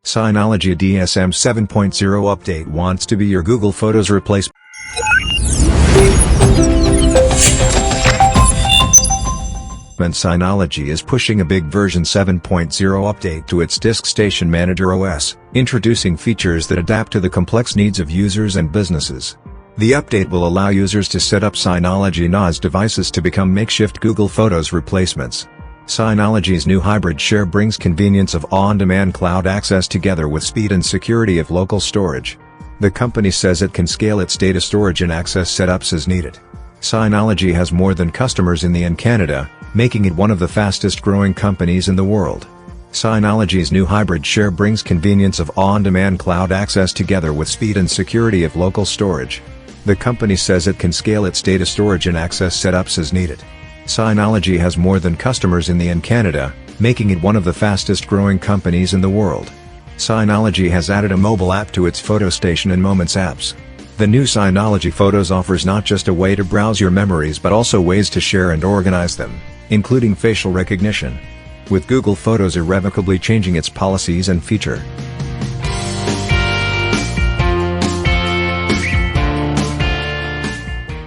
Synology DSM 7.0 update wants to be your Google Photos replacement. Synology is pushing a big version 7.0 update to its DiskStation Manager OS, introducing features that adapt to the complex needs of users and businesses. The update will allow users to set up Synology NAS devices to become makeshift Google Photos replacements. Synology's new hybridshare brings convenience of on-demand cloud access together with speed and security of local storage. The company says it can scale its data storage and access setups as needed. Synology has more than customers in the Canada, making it one of the fastest-growing companies in the world. Synology's new hybridshare brings convenience of on-demand cloud access together with speed and security of local storage. The company says it can scale its data storage and access setups as needed. Synology has more than customers in the Canada, making it one of the fastest-growing companies in the world. Synology has added a mobile app to its PhotoStation and Moments apps. The new Synology Photos offers not just a way to browse your memories but also ways to share and organize them, including facial recognition. With Google Photos irrevocably changing its policies and feature